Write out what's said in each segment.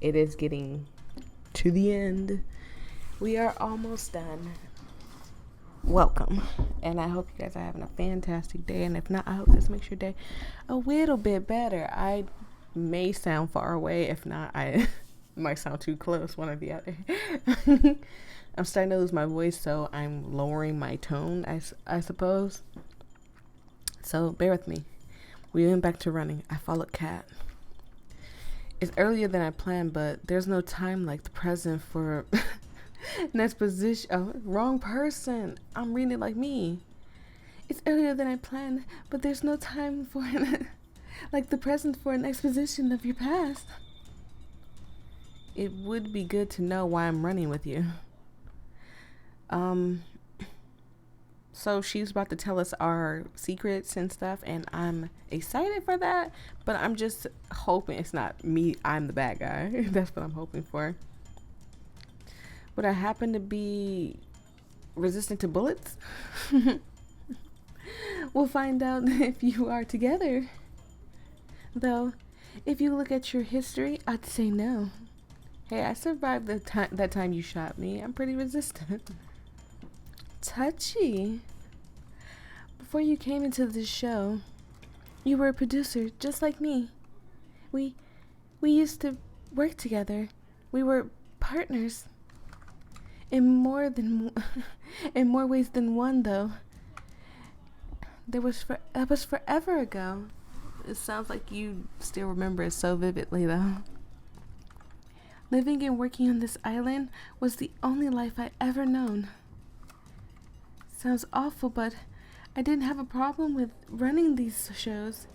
It is getting to the end. We are almost done. Welcome. And I hope you guys are having a fantastic day. And if not, I hope this makes your day a little bit better. I may sound far away. If not, I might sound too close, one or the other. I'm starting to lose my voice, so I'm lowering my tone, I suppose. So bear with me. We went back to running. I followed Kat. It's earlier than I planned, but there's no time like the present for an exposition. Oh, wrong person. I'm reading it like me. It's earlier than I planned, but there's no time for like the present for an exposition of your past. It would be good to know why I'm running with you. So she's about to tell us our secrets and stuff, and I'm excited for that, but I'm just hoping it's not me, I'm the bad guy. That's what I'm hoping for. Would I happen to be resistant to bullets? We'll find out if you are together. Though, if you look at your history, I'd say no. Hey, I survived that time you shot me. I'm pretty resistant. Touchy. Before you came into this show, you were a producer just like me. We used to work together. We were partners. In more ways than one, though. That was forever ago. It sounds like you still remember it so vividly, though. Living and working on this island was the only life I ever known. Sounds awful, but I didn't have a problem with running these shows.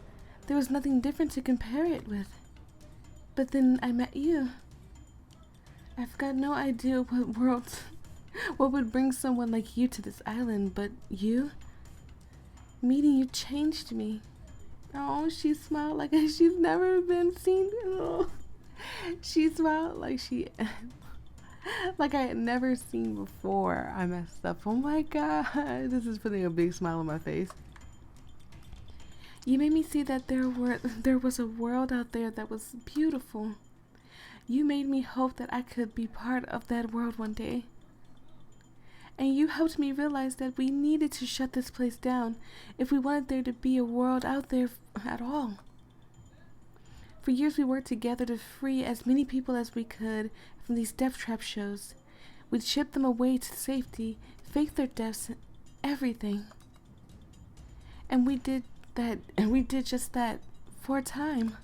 There was nothing different to compare it with. But then I met you. I've got no idea what would bring someone like you to this island, but you? Meeting you changed me. Oh, she smiled like she's never been seen. Oh. She smiled like like I had never seen before. I messed up. Oh my god. This is putting a big smile on my face. You made me see that there was a world out there that was beautiful. You made me hope that I could be part of that world one day. And you helped me realize that we needed to shut this place down if we wanted there to be a world out there at all. For years we worked together to free as many people as we could from these death trap shows. We'd ship them away to safety, fake their deaths, everything. And we did just that for a time.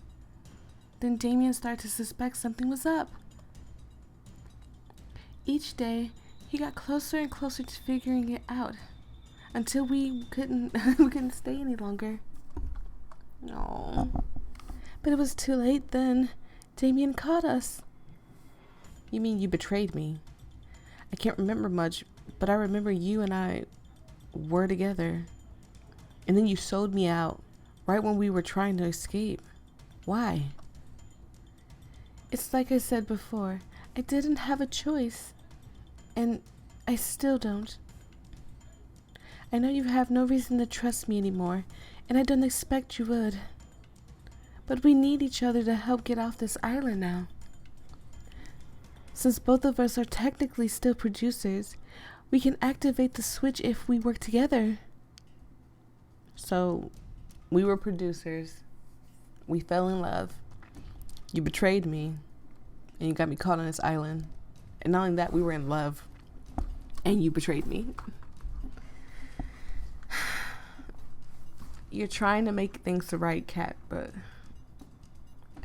Then Damien started to suspect something was up. Each day, he got closer and closer to figuring it out, until we couldn't stay any longer. No. But it was too late then. Damien caught us. You mean you betrayed me? I can't remember much, but I remember you and I were together. And then you sold me out, right when we were trying to escape. Why? It's like I said before, I didn't have a choice. And I still don't. I know you have no reason to trust me anymore, and I don't expect you would. But we need each other to help get off this island now. Since both of us are technically still producers, we can activate the switch if we work together. So, we were producers. We fell in love. You betrayed me, and you got me caught on this island. And not only that, we were in love, and you betrayed me. You're trying to make things right, Kat, but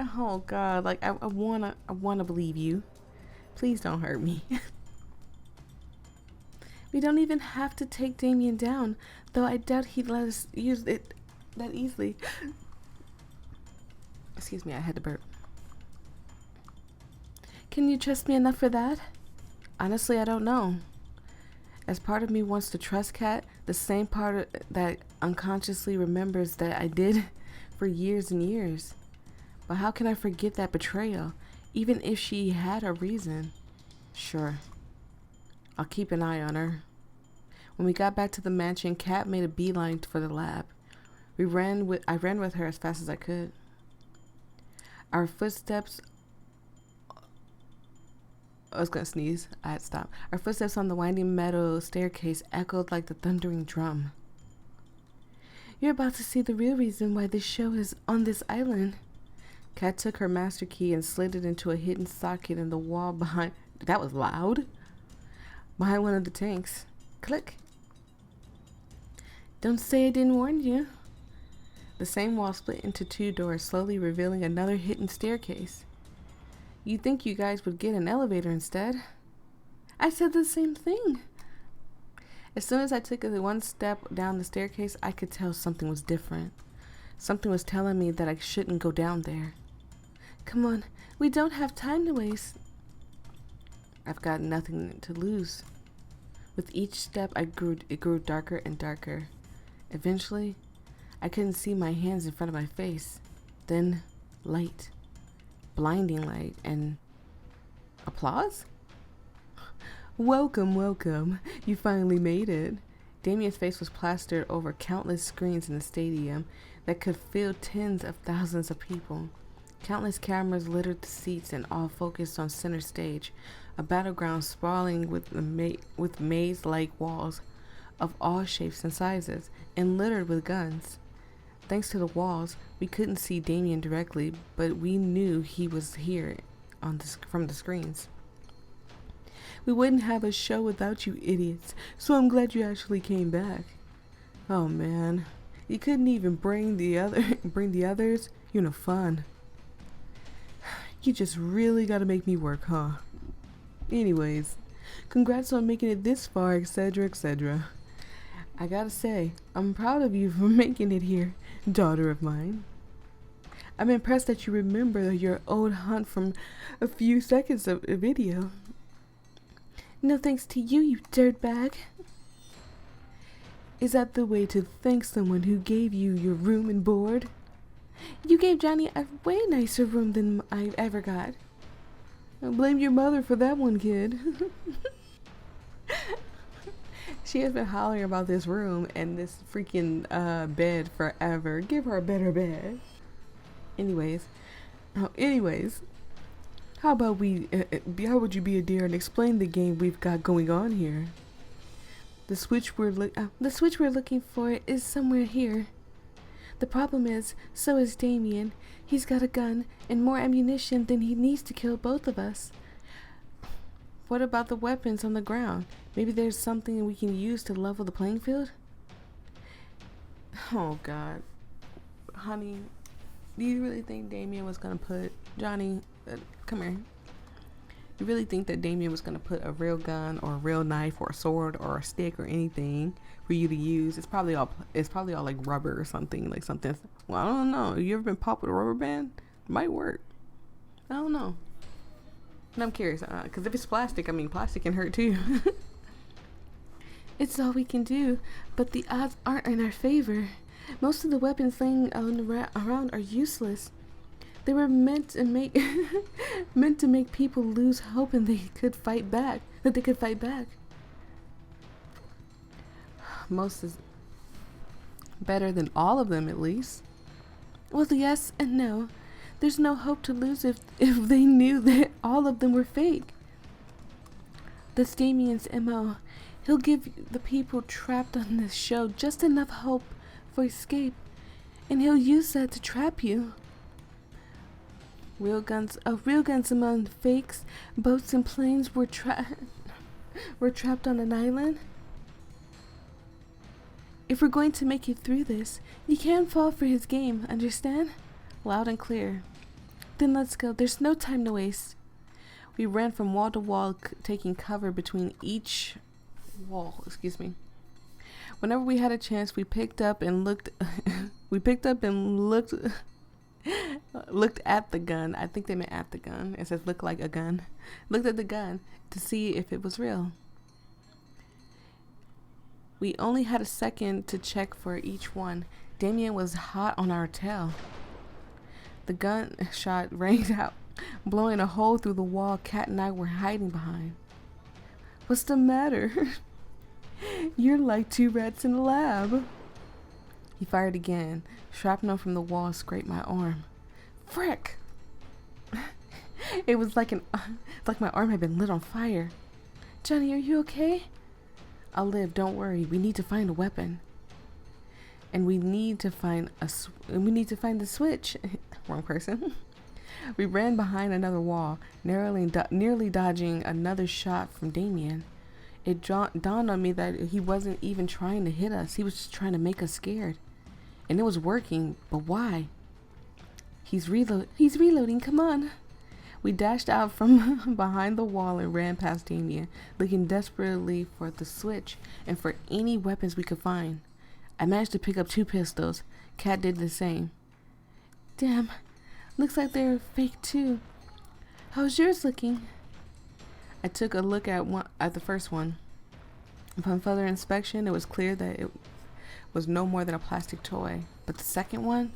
oh god, like I wanna believe you. Please don't hurt me. We don't even have to take Damien down, though I doubt he'd let us use it that easily. Excuse me, I had to burp. Can you trust me enough for that? Honestly, I don't know. As part of me wants to trust Kat, the same part that unconsciously remembers that I did for years and years. But how can I forget that betrayal, even if she had a reason? Sure. I'll keep an eye on her. When we got back to the mansion, Kat made a beeline for the lab. I ran with her as fast as I could. Our footsteps I was gonna sneeze. I had to stop. Our footsteps on the winding metal staircase echoed like the thundering drum. You're about to see the real reason why this show is on this island. Kat took her master key and slid it into a hidden socket in the wall behind. That was loud. Behind one of the tanks. Click. Don't say I didn't warn you. The same wall split into 2 doors, slowly revealing another hidden staircase. You'd think you guys would get an elevator instead. I said the same thing. As soon as I took one step down the staircase, I could tell something was different. Something was telling me that I shouldn't go down there. Come on, we don't have time to waste. I've got nothing to lose. With each step, it grew darker and darker. Eventually, I couldn't see my hands in front of my face. Then, light. Blinding light and applause? Welcome, welcome. You finally made it. Damien's face was plastered over countless screens in the stadium that could fill tens of thousands of people. Countless cameras littered the seats and all focused on center stage, a battleground sprawling with maze-like walls of all shapes and sizes, and littered with guns. Thanks to the walls, we couldn't see Damien directly, but we knew he was here from the screens. We wouldn't have a show without you idiots, so I'm glad you actually came back. Oh man, you couldn't even bring the others? You're no fun. You just really gotta make me work, huh? Anyways, congrats on making it this far, etc., etc. I gotta say, I'm proud of you for making it here, daughter of mine. I'm impressed that you remember your old hunt from a few seconds of a video. No thanks to you, you dirtbag. Is that the way to thank someone who gave you your room and board? You gave Johnny a way nicer room than I ever got. I blame your mother for that one, kid. She has been hollering about this room and this freaking bed forever. Give her a better bed. Anyways, how would you be a dear and explain the game we've got going on here? The switch we're looking for is somewhere here. The problem is, so is Damien. He's got a gun and more ammunition than he needs to kill both of us. What about the weapons on the ground? Maybe there's something we can use to level the playing field? Oh God. Honey, do you really think Damien was gonna put... Johnny, come here. You really think that Damien was gonna put a real gun or a real knife or a sword or a stick or anything for you to use? It's probably all like rubber or something, like something. Well, I don't know. You ever been popped with a rubber band? It might work. I don't know. And I'm curious, because if it's plastic, I mean, plastic can hurt too. It's all we can do, but the odds aren't in our favor. Most of the weapons laying around are useless. They were meant to make people lose hope and they could fight back. Most is better than all of them, at least. Well, yes and no. There's no hope to lose if they knew that all of them were fake. That's Damien's MO. He'll give the people trapped on this show just enough hope for escape, and he'll use that to trap you. Real guns among fakes, boats and planes were trapped on an island. If we're going to make it through this, you can't fall for his game, understand? Loud and clear. Then let's go. There's no time to waste. We ran from wall to wall, taking cover between each wall. Whenever we had a chance, we picked up and looked. Looked at the gun. I think they meant at the gun. It says look like a gun. Looked at the gun to see if it was real. We only had a second to check for each one. Damien was hot on our tail. The gun shot rang out, blowing a hole through the wall Kat and I were hiding behind. What's the matter? You're like 2 rats in a lab. He fired again. Shrapnel from the wall scraped my arm. Frick! It was like like my arm had been lit on fire. Johnny, are you okay? I'll live, don't worry. We need to find a weapon. And we need to find the switch. Wrong person. We ran behind another wall, nearly dodging another shot from Damien. It dawned on me that he wasn't even trying to hit us. He was just trying to make us scared. And it was working, but why? He's reloading, come on. We dashed out from behind the wall and ran past Damien, looking desperately for the switch and for any weapons we could find. I managed to pick up 2 pistols. Kat did the same. Damn, looks like they're fake too. How's yours looking? I took a look at the first one. Upon further inspection, it was clear that it was no more than a plastic toy. But the second one,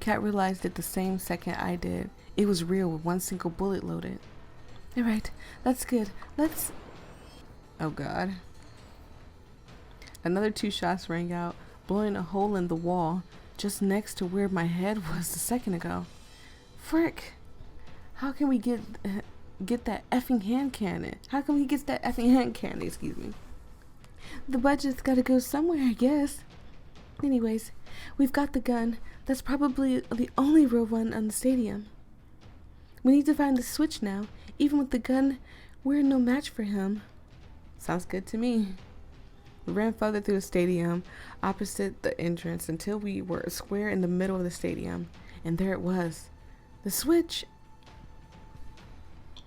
Kat realized it the same second I did. It was real with 1 single bullet loaded. Alright, that's good. Oh god. Another 2 shots rang out, blowing a hole in the wall just next to where my head was a second ago. Frick! How can we get that effing hand cannon? How can we get that effing hand cannon? Excuse me. The budget's gotta go somewhere, I guess. Anyways, we've got the gun. That's probably the only real one on the stadium. We need to find the switch now. Even with the gun, we're no match for him. Sounds good to me. We ran further through the stadium, opposite the entrance, until we were square in the middle of the stadium. And there it was. The switch.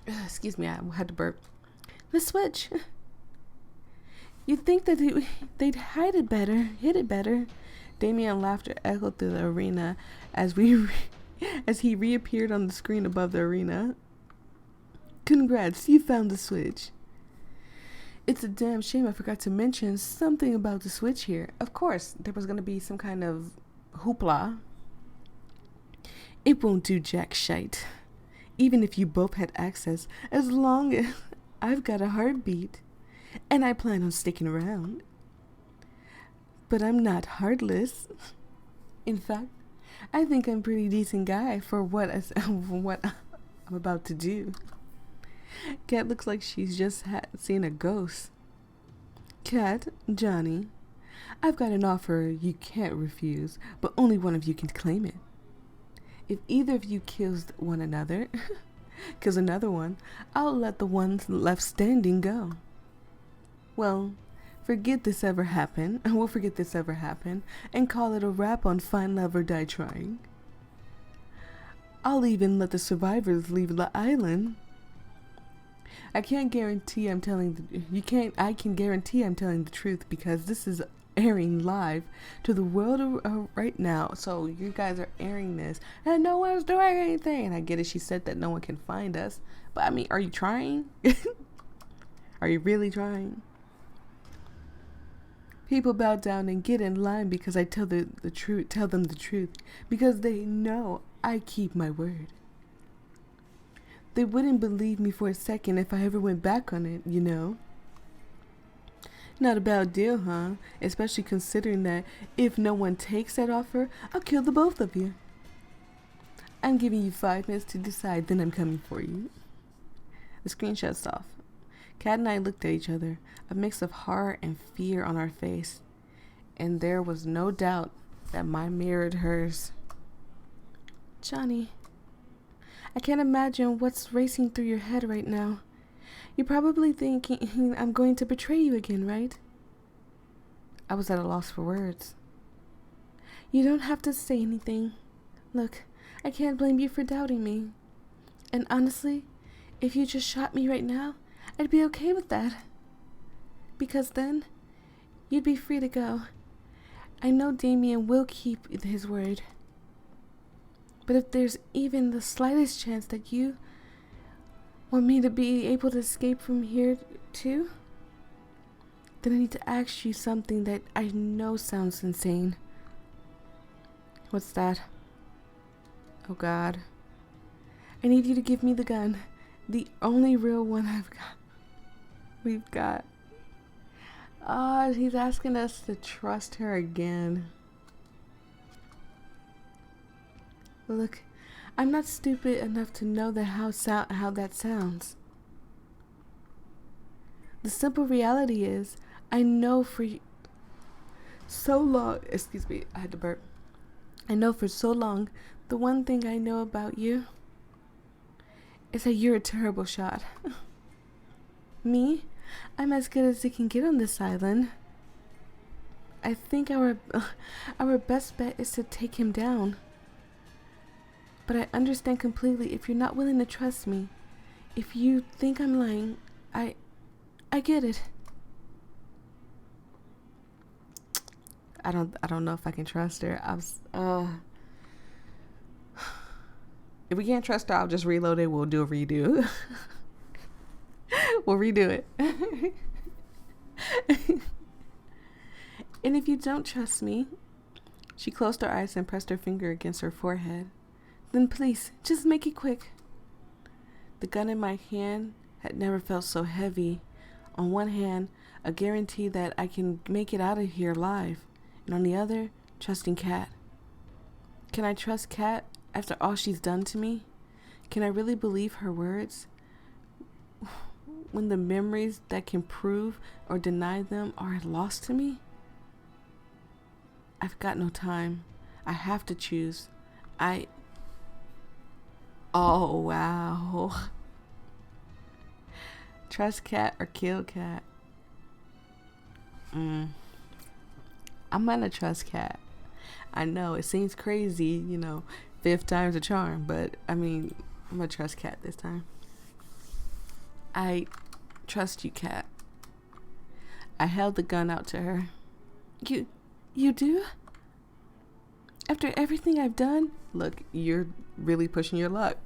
Excuse me, I had to burp. The switch. You'd think that they'd hide it better, hid it better. Damien's laughter echoed through the arena as he reappeared on the screen above the arena. Congrats, you found the switch. It's a damn shame I forgot to mention something about the switch here. Of course, there was going to be some kind of hoopla. It won't do jack shite. Even if you both had access, as long as I've got a heartbeat. And I plan on sticking around. But I'm not heartless. In fact, I think I'm a pretty decent guy for what I'm about to do. Kat looks like she's just seen a ghost. Kat, Johnny, I've got an offer you can't refuse, but only one of you can claim it. If either of you kills another one, I'll let the one left standing go. Well, we'll forget this ever happened, and call it a wrap on Find Love or Die Trying. I'll even let the survivors leave the island. I can guarantee I'm telling the truth because this is airing live to the world right now. So you guys are airing this and no one's doing anything. And I get it. She said that no one can find us. But I mean, are you trying? Are you really trying? People bow down and get in line because I tell them the truth, because they know I keep my word. They wouldn't believe me for a second if I ever went back on it, you know. Not a bad deal, huh? Especially considering that if no one takes that offer, I'll kill the both of you. I'm giving you 5 minutes to decide, then I'm coming for you. The screen shuts off. Kat and I looked at each other, a mix of horror and fear on our face, and there was no doubt that mine mirrored hers. Johnny, I can't imagine what's racing through your head right now. You're probably thinking I'm going to betray you again, right? I was at a loss for words. You don't have to say anything. Look, I can't blame you for doubting me. And honestly, if you just shot me right now, I'd be okay with that. Because then, you'd be free to go. I know Damien will keep his word. But if there's even the slightest chance that you want me to be able to escape from here too, then I need to ask you something that I know sounds insane. What's that? Oh God. I need you to give me the gun. The only real one we've got. He's asking us to trust her again. Look, I'm not stupid enough to know that how that sounds. The simple reality is, I know for so long, excuse me, I had to burp. I know for so long, the one thing I know about you is that you're a terrible shot. Me? I'm as good as it can get on this island. I think our best bet is to take him down. But I understand completely if you're not willing to trust me. If you think I'm lying, I get it. I don't know if I can trust her. If we can't trust her, I'll just reload it. We'll do a redo. We'll redo it. And if you don't trust me, she closed her eyes and pressed her finger against her forehead. Then please, just make it quick. The gun in my hand had never felt so heavy. On one hand, a guarantee that I can make it out of here alive. And on the other, trusting Kat. Can I trust Kat after all she's done to me? Can I really believe her words? When the memories that can prove or deny them are lost to me? I've got no time. I have to choose. Oh, wow. Trust Kat or kill Kat? I'm gonna trust Kat. I know it seems crazy, fifth time's a charm, but I'm gonna trust Kat this time. I trust you, Kat. I held the gun out to her. You do? After everything I've done? Look, you're really pushing your luck.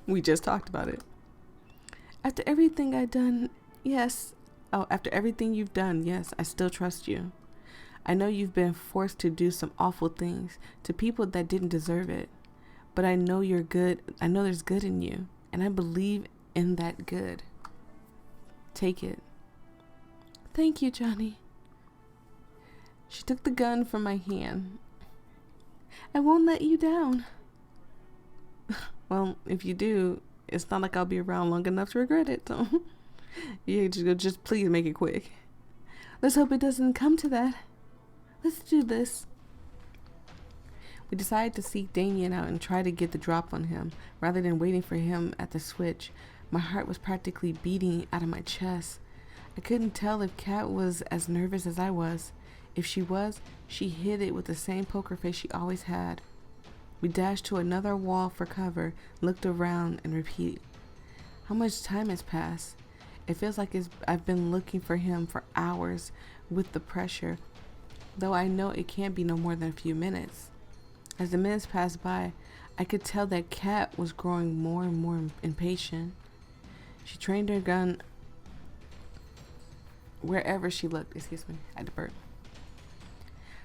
We just talked about it. After everything I've done, yes. Oh, after everything you've done, yes, I still trust you. I know you've been forced to do some awful things to people that didn't deserve it. But I know you're good. I know there's good in you. And I believe in that good. Take it. Thank you, Johnny. She took the gun from my hand. I won't let you down. Well, if you do, it's not like I'll be around long enough to regret it. So yeah, just please make it quick. Let's hope it doesn't come to that. Let's do this. We decided to seek Damien out and try to get the drop on him, rather than waiting for him at the switch. My heart was practically beating out of my chest. I couldn't tell if Kat was as nervous as I was. If she was, she hid it with the same poker face she always had. We dashed to another wall for cover, looked around, and repeated. How much time has passed? It feels like I've been looking for him for hours with the pressure, though I know it can't be no more than a few minutes. As the minutes passed by, I could tell that Kat was growing more and more impatient. She trained her gun wherever she looked. Excuse me, I had to burp.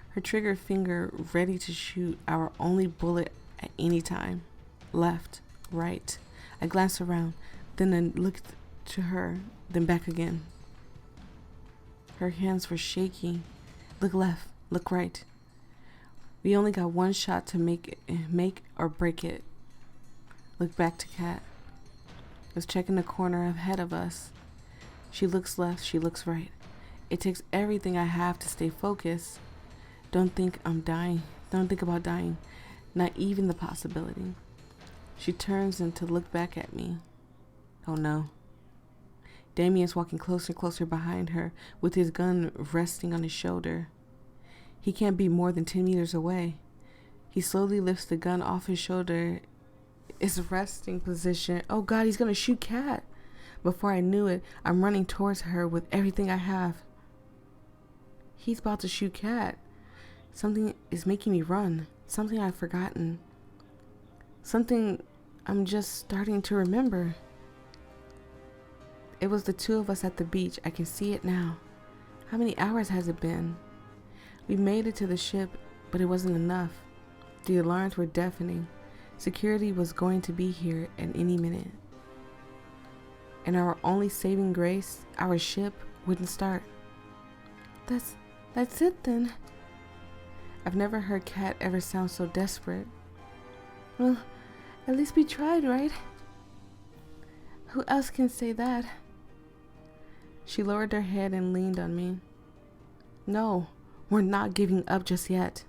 Her trigger finger ready to shoot our only bullet at any time. Left, right. I glanced around, then I looked to her, then back again. Her hands were shaking. Look left, look right. We only got one shot to make or break it. Look back to Kat. Was checking the corner ahead of us. She looks left, she looks right. It takes everything I have to stay focused. Don't think I'm dying. Don't think about dying. Not even the possibility. She turns and to look back at me. Oh no. Damien's walking closer and closer behind her with his gun resting on his shoulder. He can't be more than 10 meters away. He slowly lifts the gun off his shoulder. It's resting position. Oh God, he's gonna shoot Kat. Before I knew it, I'm running towards her with everything I have. He's about to shoot Kat. Something is making me run. Something I've forgotten. Something I'm just starting to remember. It was the two of us at the beach. I can see it now. How many hours has it been? We made it to the ship, but it wasn't enough. The alarms were deafening. Security was going to be here at any minute. And our only saving grace, our ship, wouldn't start. That's it then. I've never heard Kat ever sound so desperate. Well, at least we tried, right? Who else can say that? She lowered her head and leaned on me. No, we're not giving up just yet.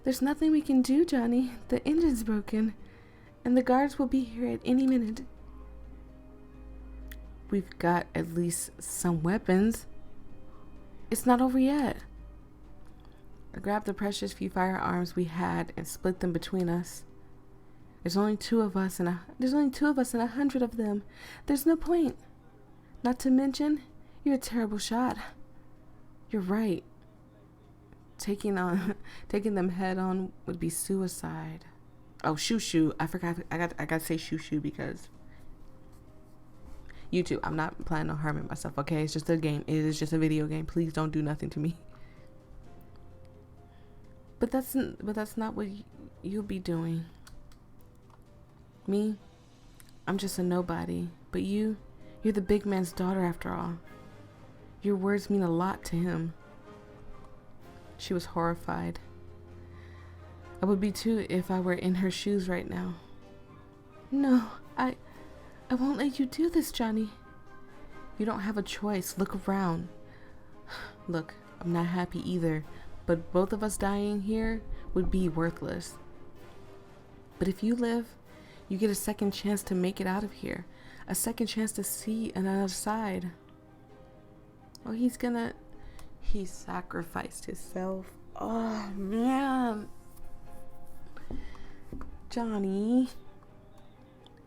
There's nothing we can do, Johnny. The engine's broken, and the guards will be here at any minute. We've got at least some weapons. It's not over yet. I grabbed the precious few firearms we had and split them between us. There's only two of us and 100 of them. There's no point. Not to mention, you're a terrible shot. You're right. Taking them head on would be suicide. Oh, shoo. I forgot. I got to say shoo because YouTube. I'm not planning on harming myself. Okay, it's just a game. It is just a video game. Please don't do nothing to me. But that's not what you'll be doing. Me, I'm just a nobody. But you're the big man's daughter after all. Your words mean a lot to him. She was horrified. I would be too if I were in her shoes right now. No, I won't let you do this, Johnny. You don't have a choice. Look around. Look, I'm not happy either, but both of us dying here would be worthless. But if you live, you get a second chance to make it out of here. A second chance to see another side. Oh, he sacrificed himself. Oh, man. Johnny.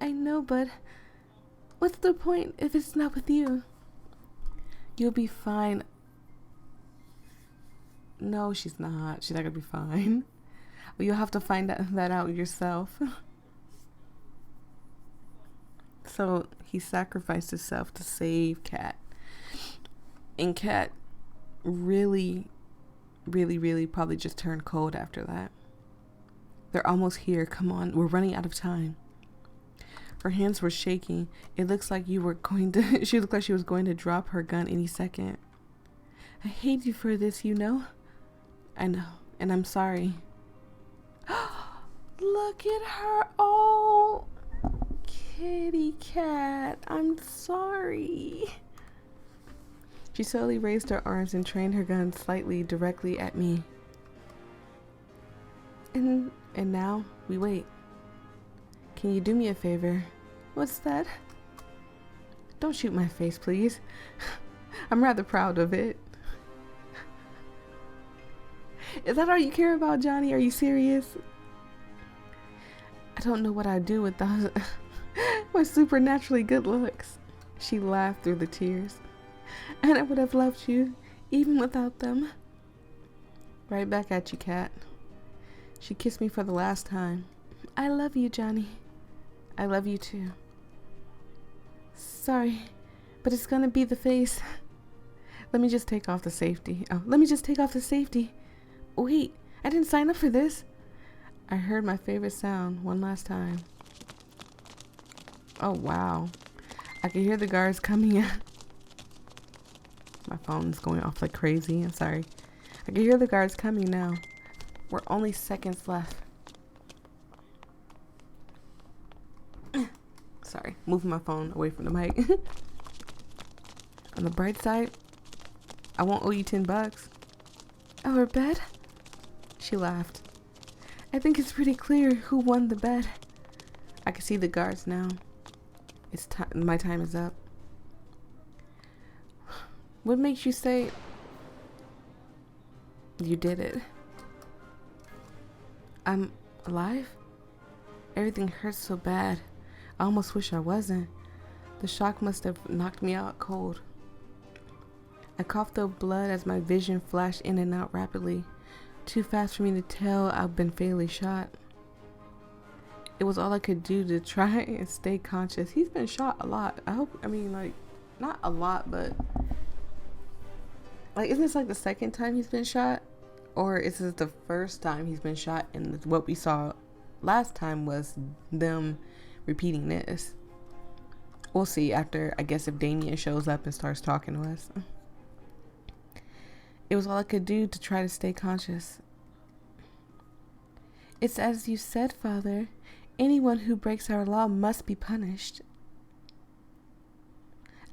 I know, but what's the point if it's not with you? You'll be fine. No, she's not. She's not gonna be fine. Well, you'll have to find that out yourself. So he sacrificed himself to save Kat. And Kat really probably just turned cold after that. They're almost here. Come on, we're running out of time. Her hands were shaking. It looks like she looked like she was going to drop her gun any second. I hate you for this, you know? I know, and I'm sorry. Look at her. Oh, kitty cat. I'm sorry. She slowly raised her arms and trained her gun slightly directly at me. And now we wait. Can you do me a favor? What's that? Don't shoot my face, please. I'm rather proud of it. Is that all you care about, Johnny? Are you serious? I don't know what I'd do without my supernaturally good looks. She laughed through the tears. And I would have loved you, even without them. Right back at you, Kat. She kissed me for the last time. I love you, Johnny. I love you too. Sorry, but it's gonna be the face. Let me just take off the safety. Wait, I didn't sign up for this. I heard my favorite sound one last time. Oh, wow. I can hear the guards coming in. My phone's going off like crazy. I'm sorry. I can hear the guards coming now. We're only seconds left. Sorry, moving my phone away from the mic. On the bright side, I won't owe you $10. Our bet? She laughed. I think it's pretty clear who won the bet. I can see the guards now. It's time. My time is up. What makes you say you did it? I'm alive? Everything hurts so bad. I almost wish I wasn't. The shock must have knocked me out cold. I coughed up blood as my vision flashed in and out rapidly. Too fast for me to tell I've been fatally shot. It was all I could do to try and stay conscious. He's been shot a lot. Not a lot, but isn't this like the second time he's been shot? Or is this the first time he's been shot? And what we saw last time was them repeating this. We'll see after, I guess, if Damien shows up and starts talking to us. It was all I could do to try to stay conscious. It's as you said, Father. Anyone who breaks our law must be punished.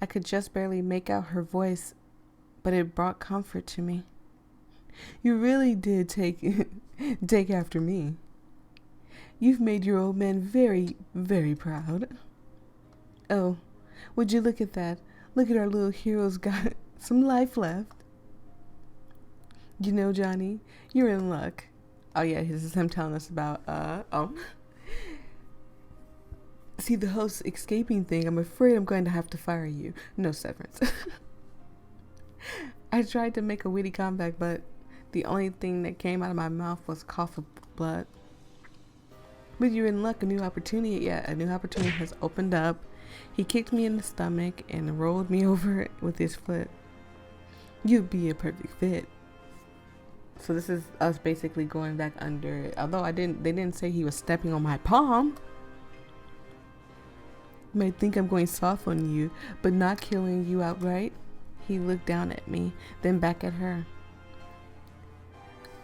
I could just barely make out her voice, but it brought comfort to me. You really did take after me. You've made your old man very, very proud. Oh, would you look at that? Look at our little hero's got some life left. You know, Johnny, you're in luck. Oh yeah, this is him telling us about, See, the whole escaping thing, I'm afraid I'm going to have to fire you. No severance. I tried to make a witty comeback, but the only thing that came out of my mouth was a cough of blood. But you're in luck, a new opportunity has opened up. He kicked me in the stomach and rolled me over with his foot. You'd be a perfect fit. So this is us basically going back under it. Although they didn't say he was stepping on my palm. You might think I'm going soft on you, but not killing you outright. He looked down at me, then back at her.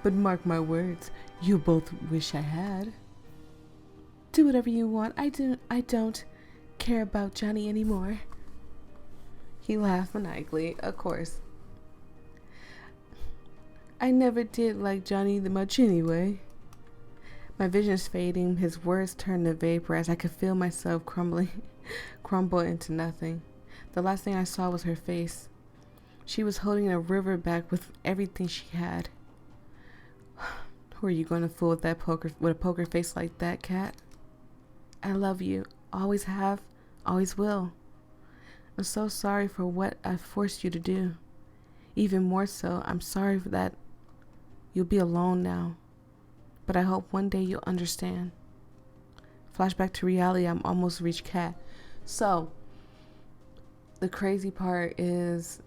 But mark my words, you both wish I had. Do whatever you want. I don't care about Johnny anymore. He laughed maniacally, of course. I never did like Johnny that much anyway. My vision's fading, his words turned to vapor as I could feel myself crumble into nothing. The last thing I saw was her face. She was holding a river back with everything she had. Who are you going to fool with a poker face like that, Cat? I love you. Always have. Always will. I'm so sorry for what I forced you to do. Even more so, I'm sorry for that you'll be alone now. But I hope one day you'll understand. Flashback to reality, I'm almost reached Cat. So, the crazy part is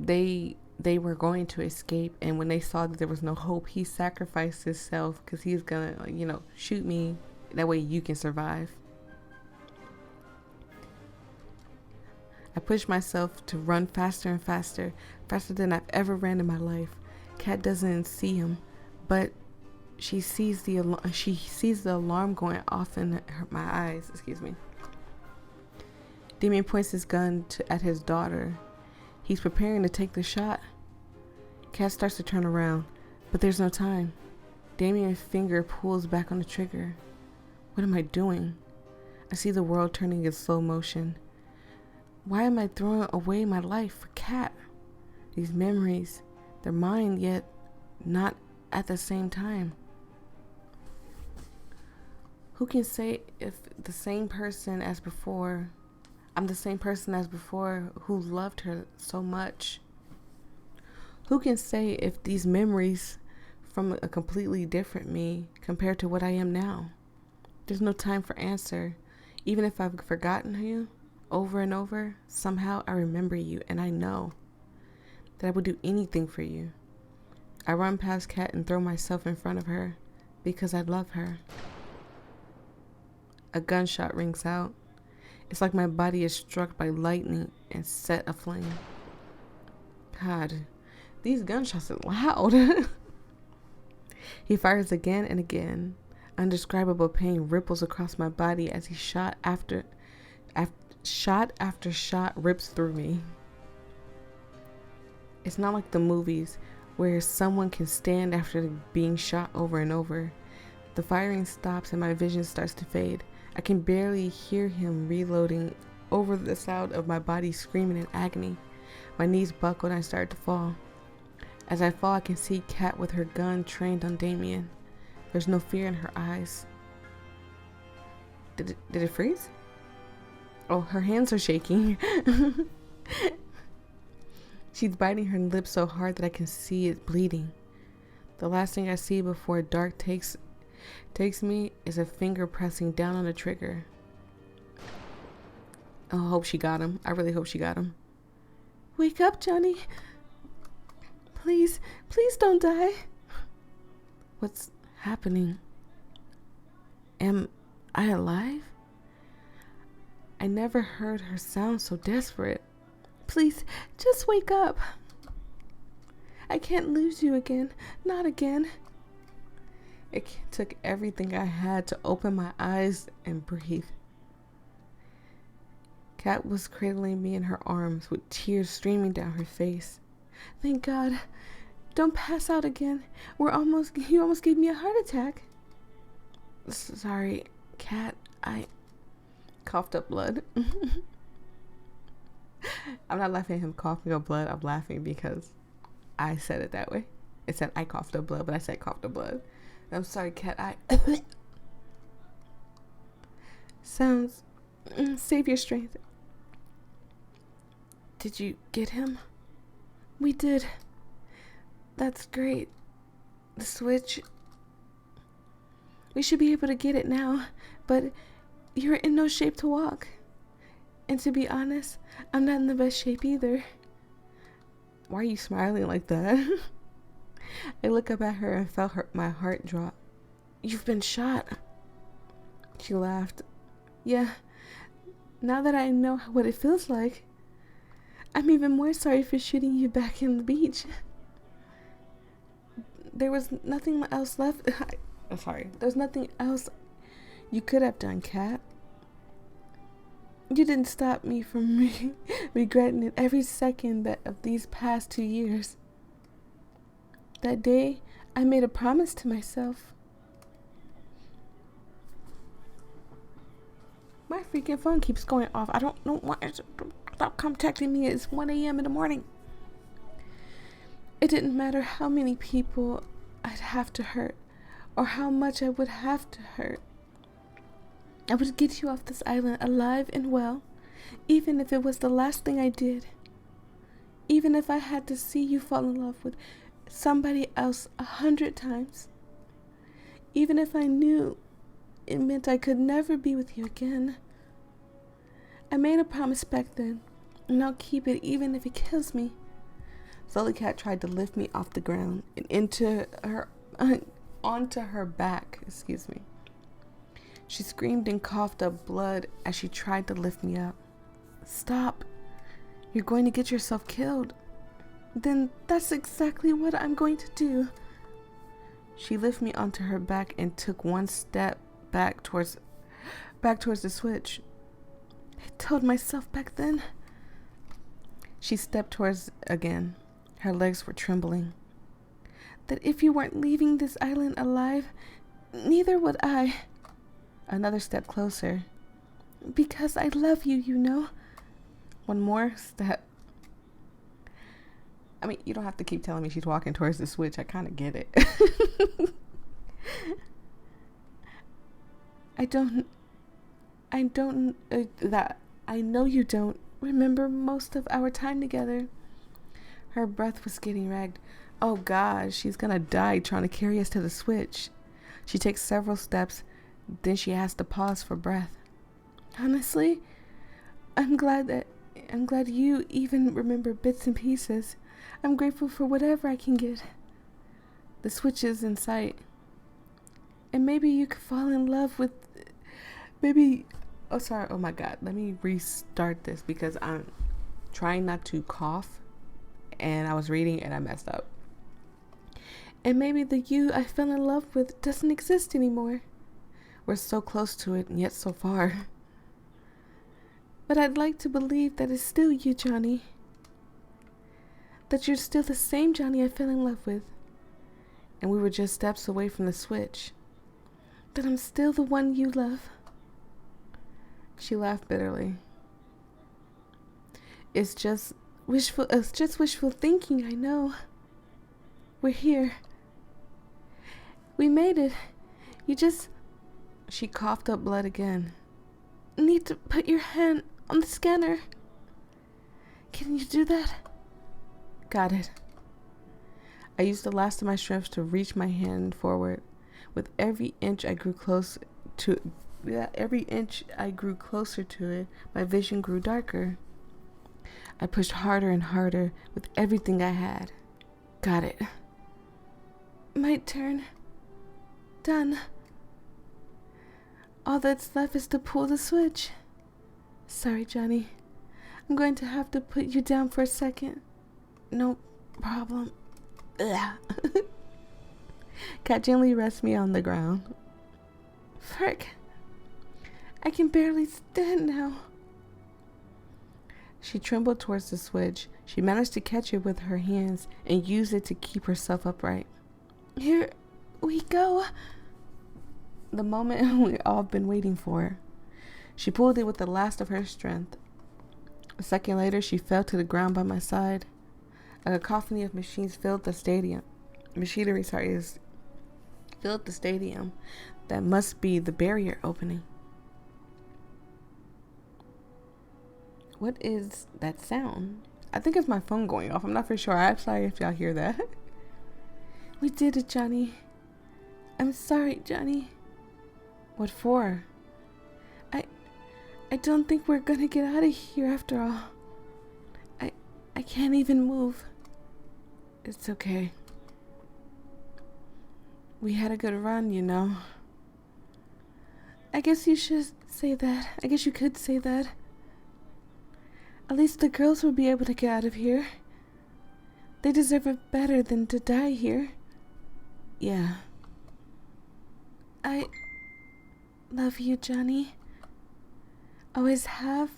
they were going to escape, and when they saw that there was no hope, he sacrificed himself because he's gonna, shoot me. That way you can survive. I pushed myself to run faster and faster, faster than I've ever ran in my life. Kat doesn't see him, but she sees the alarm going off in my eyes. Excuse me. Damien points his gun at his daughter. He's preparing to take the shot. Kat starts to turn around, but there's no time. Damien's finger pulls back on the trigger. What am I doing? I see the world turning in slow motion. Why am I throwing away my life for Kat? These memories, they're mine, yet not at the same time. Who can say if I'm the same person as before who loved her so much? Who can say if these memories from a completely different me compared to what I am now? There's no time for answer. Even if I've forgotten you over and over, somehow I remember you, and I know that I would do anything for you. I run past Kat and throw myself in front of her because I love her. A gunshot rings out. It's like my body is struck by lightning and set aflame. God, these gunshots are loud. He fires again and again. Undescribable pain ripples across my body as he shot after shot rips through me. It's not like the movies where someone can stand after being shot over and over. The firing stops and my vision starts to fade. I can barely hear him reloading over the sound of my body screaming in agony. My knees buckle and I start to fall. As I fall, I can see Kat with her gun trained on Damien. There's no fear in her eyes. Did it freeze? Oh, her hands are shaking. She's biting her lips so hard that I can see it bleeding. The last thing I see before dark takes me is a finger pressing down on the trigger. I hope she got him. I really hope she got him. Wake up, Johnny. Please don't die. What's happening? Am I alive? I never heard her sound so desperate. Please, just wake up. I can't lose you again. Not again. It took everything I had to open my eyes and breathe. Kat was cradling me in her arms with tears streaming down her face. Thank God. Don't pass out again. You almost gave me a heart attack. Sorry, Kat. I coughed up blood. I'm not laughing at him coughing up blood. I'm laughing because I said it that way. It said I coughed up blood, but I said coughed up blood. I'm sorry, Kat. Sounds. Save your strength. Did you get him? We did. That's great. The switch. We should be able to get it now, but you're in no shape to walk. And to be honest, I'm not in the best shape either. Why are you smiling like that? I look up at her and felt my heart drop. You've been shot. She laughed. Yeah, now that I know what it feels like, I'm even more sorry for shooting you back in the beach. There was nothing else left. There's nothing else you could have done, Kat. You didn't stop me from regretting it every second of these past 2 years. That day, I made a promise to myself. My freaking phone keeps going off. I don't know why. Stop contacting me. It's 1 a.m. in the morning. It didn't matter how many people I'd have to hurt or how much I would have to hurt. I would get you off this island alive and well, even if it was the last thing I did. Even if I had to see you fall in love with somebody else 100 times. Even if I knew it meant I could never be with you again. I made a promise back then, and I'll keep it even if it kills me. Sully Cat tried to lift me off the ground and onto her back. She screamed and coughed up blood as she tried to lift me up. Stop. You're going to get yourself killed. Then that's exactly what I'm going to do. She lifted me onto her back and took one step back towards the switch. I told myself back then. She stepped towards again. Her legs were trembling. That if you weren't leaving this island alive, neither would I. Another step closer. Because I love you, you know. One more step. I mean, you don't have to keep telling me she's walking towards the switch. I kind of get it. I know you don't remember most of our time together. Her breath was getting ragged. Oh God, she's gonna die trying to carry us to the switch. She takes several steps, then she has to pause for breath. Honestly, I'm glad you even remember bits and pieces. I'm grateful for whatever I can get. The switch is in sight. And maybe you could fall in love with... Oh my God. Let me restart this because I'm trying not to cough. And I was reading and I messed up. And maybe the you I fell in love with doesn't exist anymore. We're so close to it and yet so far. But I'd like to believe that it's still you, Johnny. That you're still the same Johnny I fell in love with. And we were just steps away from the switch. That I'm still the one you love. She laughed bitterly. It's just wishful thinking, I know. We're here. We made it. She coughed up blood again. Need to put your hand on the scanner. Can you do that? Got it. I used the last of my strength to reach my hand forward. With every inch I grew closer to it, my vision grew darker. I pushed harder and harder with everything I had. Got it. My turn. Done. All that's left is to pull the switch. Sorry, Johnny. I'm going to have to put you down for a second. No problem. Ugh. Cat gently rests me on the ground. Frick. I can barely stand now. She trembled towards the switch. She managed to catch it with her hands and use it to keep herself upright. Here we go. The moment we all been waiting for. She pulled it with the last of her strength. A second later, she fell to the ground by my side. A cacophony of machines filled the stadium. Filled the stadium. That must be the barrier opening. What is that sound? I think it's my phone going off. I'm not for sure. I'm sorry if y'all hear that. We did it, Johnny. I'm sorry, Johnny. What for? I don't think we're gonna get out of here after all. I can't even move. It's okay. We had a good run, you know. I guess you should say that. I guess you could say that. At least the girls will be able to get out of here. They deserve it better than to die here. Yeah. I love you, Johnny. Always have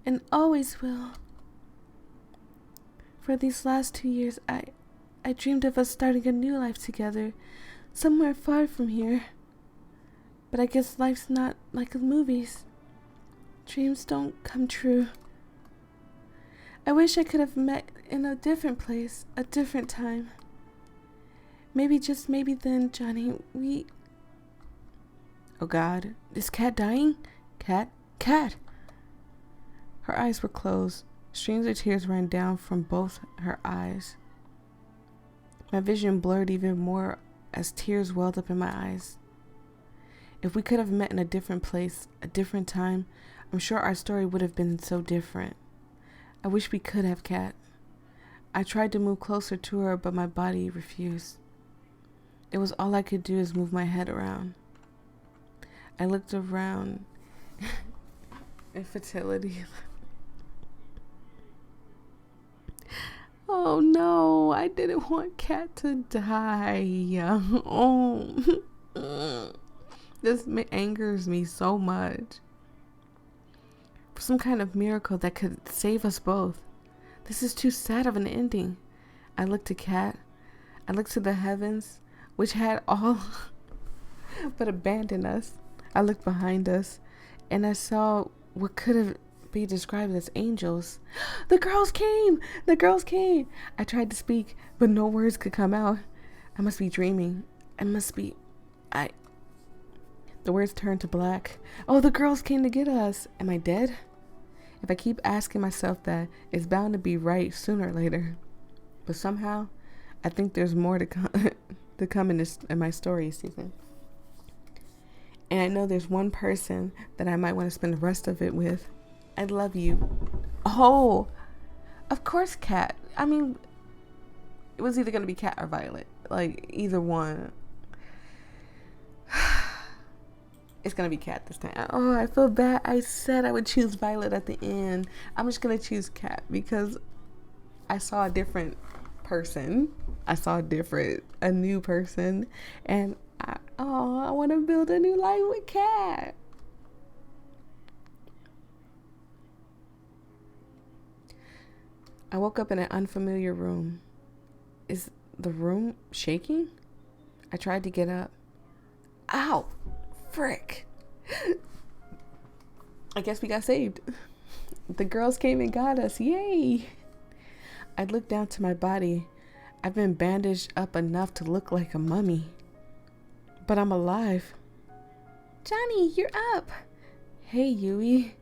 and always will. For these last 2 years, I dreamed of us starting a new life together, somewhere far from here. But I guess life's not like the movies. Dreams don't come true. I wish I could have met in a different place, a different time. Maybe, just maybe then, Johnny, Oh God, is Cat dying? Cat? Her eyes were closed. Streams of tears ran down from both her eyes. My vision blurred even more as tears welled up in my eyes. If we could have met in a different place, a different time, I'm sure our story would have been so different. I wish we could have, Cat. I tried to move closer to her, but my body refused. It was all I could do is move my head around. I looked around. Infertility. Oh no, I didn't want Cat to die. Oh, this angers me so much. For some kind of miracle that could save us both. This is too sad of an ending. I looked at Cat. I looked to the heavens, which had all but abandoned us. I looked behind us, and I saw what could have been described as angels. The girls came! The girls came! I tried to speak, but no words could come out. I must be dreaming. The words turned to black. Oh, the girls came to get us. Am I dead? If I keep asking myself that, it's bound to be right sooner or later. But somehow, I think there's more to come in my story, Stephen. And I know there's one person that I might want to spend the rest of it with. I love you. Oh, of course, Cat. I mean, it was either going to be Cat or Violet. Like, either one. It's going to be Cat this time. Oh, I feel bad. I said I would choose Violet at the end. I'm just going to choose Cat because I saw a different person. I saw a new person. And I want to build a new life with Cat. I woke up in an unfamiliar room. Is the room shaking? I tried to get up. Ow! Frick! I guess we got saved. The girls came and got us. Yay! I looked down to my body. I've been bandaged up enough to look like a mummy. But I'm alive. Johnny, you're up. Hey, Yui.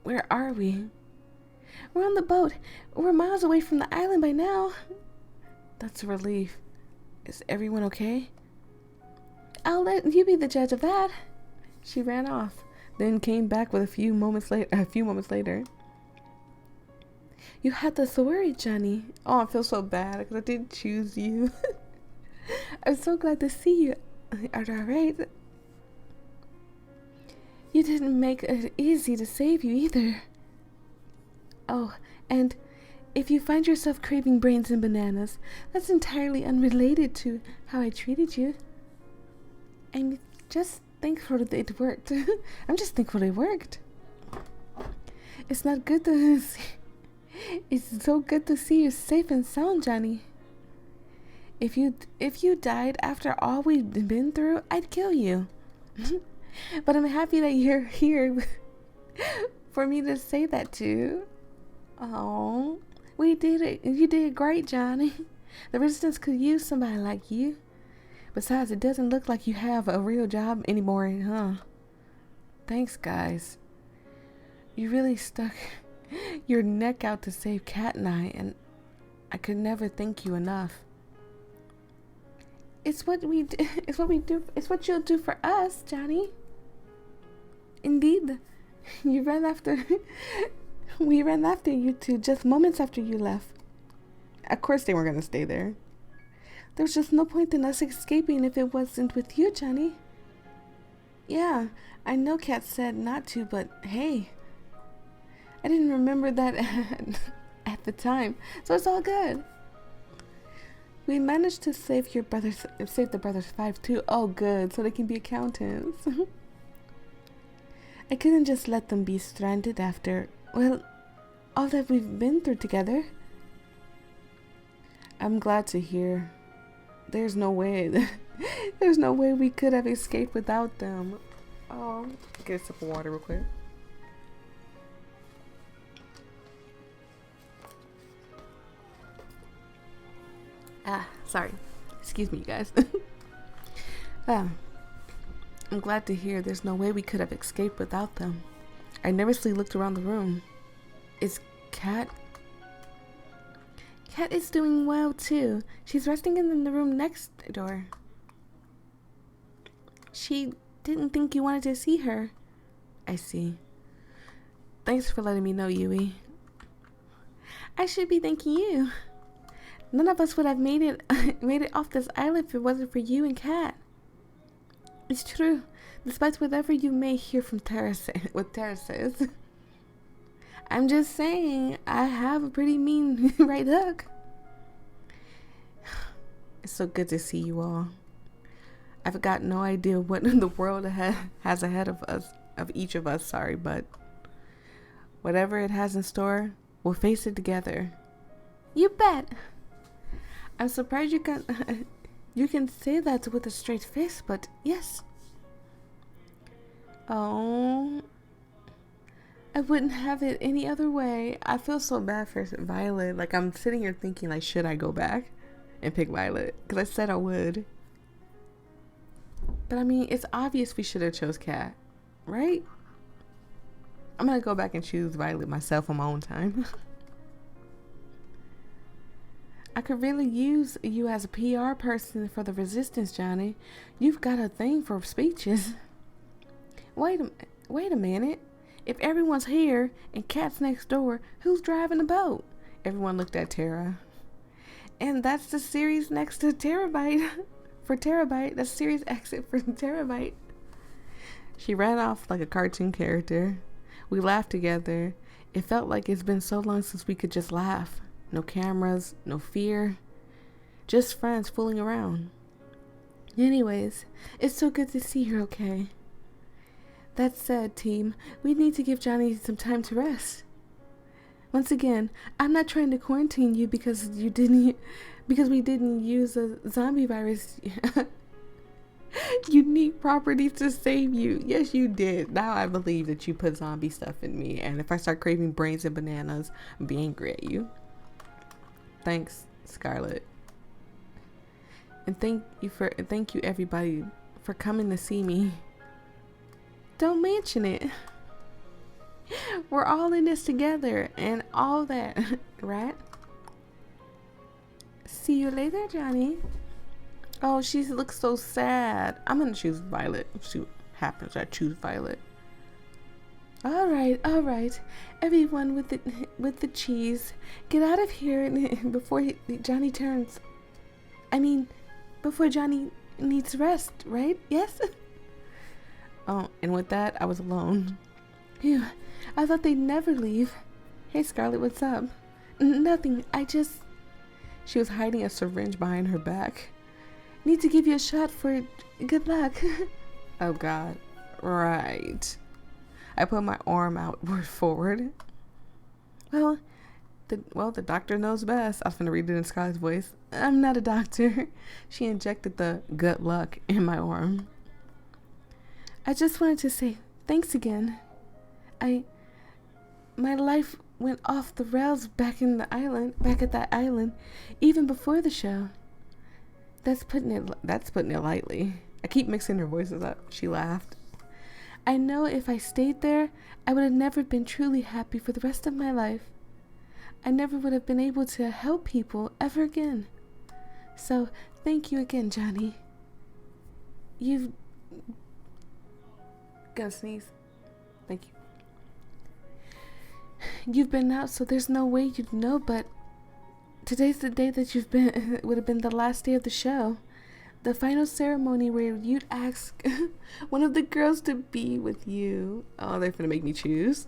Where are we? We're on the boat. We're miles away from the island by now. That's a relief. Is everyone okay? I'll let you be the judge of that. She ran off, then came back with a few moments later. You had the worry, Johnny. Oh, I feel so bad because I didn't choose you. I'm so glad to see you. Are you alright? You didn't make it easy to save you either. Oh, and If you find yourself craving brains and bananas, that's entirely unrelated to how I treated you. I'm just thankful that it worked. I'm just thankful it worked. It's not good to see. It's so good to see you safe and sound, Johnny. If you died after all we've been through, I'd kill you. But I'm happy that you're here for me to say that to. Oh, we did it. You did great, Johnny. The Resistance could use somebody like you. Besides, it doesn't look like you have a real job anymore, huh? Thanks, guys. You really stuck your neck out to save Kat and I could never thank you enough. It's what we do. It's what we do. It's what you'll do for us, Johnny. Indeed, you ran after. We ran after you two just moments after you left. Of course, they weren't gonna stay there. There was just no point in us escaping if it wasn't with you, Johnny. Yeah, I know Kat said not to, but hey, I didn't remember that at the time, so it's all good. We managed to save the brothers 5 too. Oh, good, so they can be accountants. I couldn't just let them be stranded after, well, all that we've been through together. I'm glad to hear. There's no way we could have escaped without them. Oh, get a sip of water real quick. Sorry. Excuse me, you guys. I'm glad to hear there's no way we could have escaped without them. I nervously looked around the room. Is Kat? Kat is doing well too. She's resting in the room next door. She didn't think you wanted to see her. I see. Thanks for letting me know, Yui. I should be thanking you. None of us would have made it off this island if it wasn't for you and Kat. It's true, despite whatever you may hear from Tara says. I'm just saying, I have a pretty mean right hook. It's so good to see you all. I've got no idea what the world has ahead of each of us, but whatever it has in store, we'll face it together. You bet. I'm surprised you can say that with a straight face, but yes. Oh, I wouldn't have it any other way. I feel so bad for Violet. Like, I'm sitting here thinking, like, should I go back and pick Violet? Because I said I would. But I mean, it's obvious we should have chose Kat, right? I'm gonna go back and choose Violet myself on my own time. I could really use you as a PR person for the Resistance, Johnny. You've got a thing for speeches. Wait a minute. If everyone's here and Kat's next door, who's driving the boat? Everyone looked at Tara. And that's the series next to Terabyte. For Terabyte, that's series exit for Terabyte. She ran off like a cartoon character. We laughed together. It felt like it's been so long since we could just laugh. No cameras, no fear. Just friends fooling around. Anyways, it's so good to see you're okay. That said, team, we need to give Johnny some time to rest. Once again, I'm not trying to quarantine you because we didn't use a zombie virus unique properties to save you. Yes, you did. Now I believe that you put zombie stuff in me, and if I start craving brains and bananas, I'll be angry at you. Thanks, Scarlett. And thank you everybody for coming to see me. Don't mention it. We're all in this together and all that, right? See you later, Johnny. Oh, she looks so sad. I'm gonna choose Violet. See what happens. I choose Violet. All right. Everyone with the cheese, get out of here before Johnny turns. I mean, before Johnny needs rest, right? Yes. Oh, and with that, I was alone. Phew, I thought they'd never leave. Hey, Scarlett, what's up? Nothing. She was hiding a syringe behind her back. Need to give you a shot for good luck. Oh God. Right. I put my arm outward forward. Well, the doctor knows best. I was gonna read it in Sky's voice. I'm not a doctor. She injected the good luck in my arm. I just wanted to say thanks again. My life went off the rails back at that island, even before the show. That's putting it lightly. I keep mixing her voices up. She laughed. I know if I stayed there, I would have never been truly happy for the rest of my life. I never would have been able to help people ever again. So, thank you again, Johnny. Gonna sneeze. Thank you. You've been out, so there's no way you'd know, but today's the day that it would have been the last day of the show. The final ceremony where you'd ask one of the girls to be with you. Oh, they're gonna make me choose.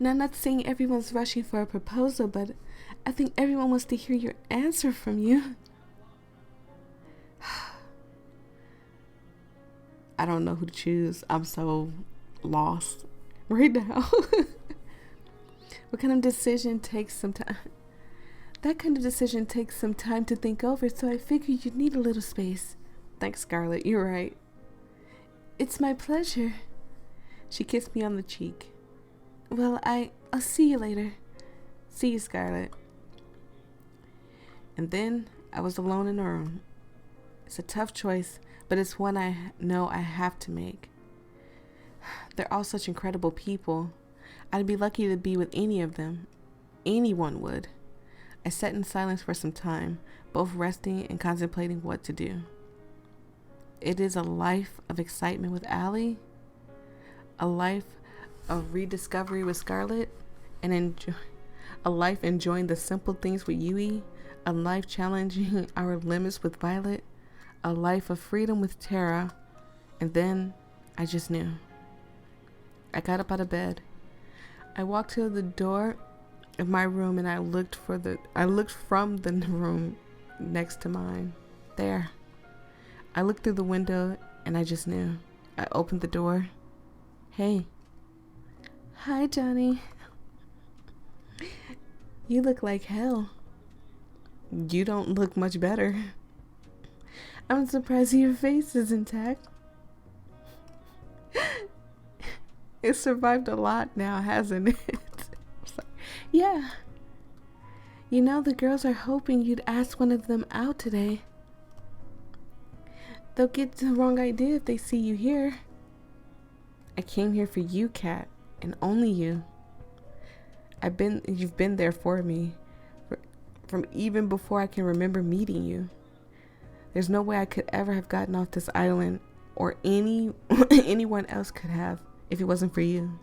Now, I'm not saying everyone's rushing for a proposal, but I think everyone wants to hear your answer from you. I don't know who to choose. I'm so lost right now. What kind of decision takes some time? That kind of decision takes some time to think over, so I figured you'd need a little space. Thanks, Scarlett. You're right. It's my pleasure. She kissed me on the cheek. Well, I'll see you later. See you, Scarlett. And then I was alone in the room. It's a tough choice, but it's one I know I have to make. They're all such incredible people. I'd be lucky to be with any of them. Anyone would. I sat in silence for some time, both resting and contemplating what to do. It is a life of excitement with Allie, a life of rediscovery with Scarlett, and a life enjoying the simple things with Yui, a life challenging our limits with Violet, a life of freedom with Tara, and then I just knew. I got up out of bed. I walked to the door of my room and I looked from the room next to mine. There. I looked through the window and I just knew. I opened the door. Hey. Hi, Johnny. You look like hell. You don't look much better. I'm surprised your face is intact. It survived a lot now, hasn't it? Yeah. You know, the girls are hoping you'd ask one of them out today. They'll get the wrong idea if they see you here. I came here for you, Kat, and only you. You've been there for me, from even before I can remember meeting you. There's no way I could ever have gotten off this island, or anyone else could have, if it wasn't for you.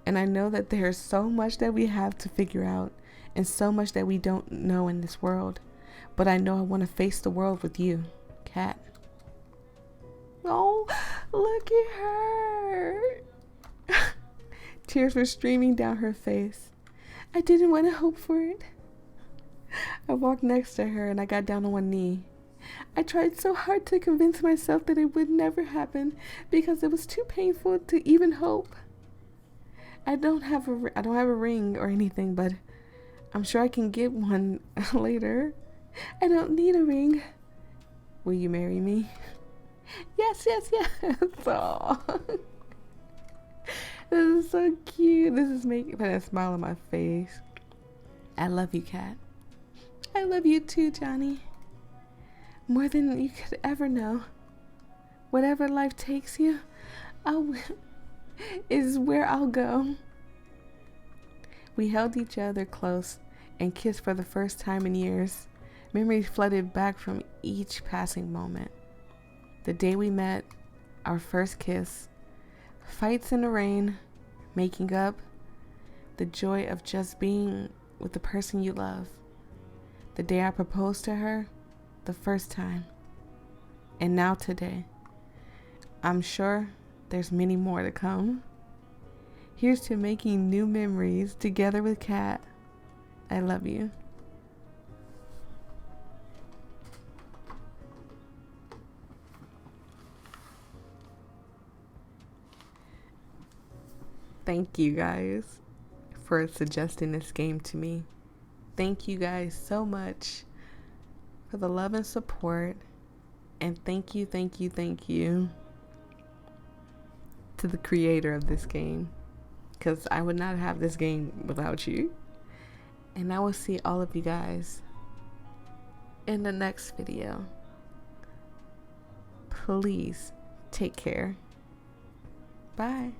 And I know that there's so much that we have to figure out, and so much that we don't know in this world. But I know I want to face the world with you, Kat. Oh, look at her. Tears were streaming down her face. I didn't want to hope for it. I walked next to her and I got down on one knee. I tried so hard to convince myself that it would never happen because it was too painful to even hope. I don't have a ring or anything, but I'm sure I can get one later. I don't need a ring. Will you marry me? Yes. Aww. This is so cute. This is making a smile on my face. I love you, Kat. I love you too, Johnny. More than you could ever know. Whatever life takes you, is where I'll go. We held each other close and kissed for the first time in years. Memories flooded back from each passing moment. The day we met, our first kiss, fights in the rain, making up, the joy of just being with the person you love. The day I proposed to her, the first time, and now today. I'm sure there's many more to come. Here's to making new memories together with Kat. I love you. Thank you guys for suggesting this game to me. Thank you guys so much for the love and support. And thank you to the creator of this game, because I would not have this game without you. And I will see all of you guys in the next video. Please take care. Bye.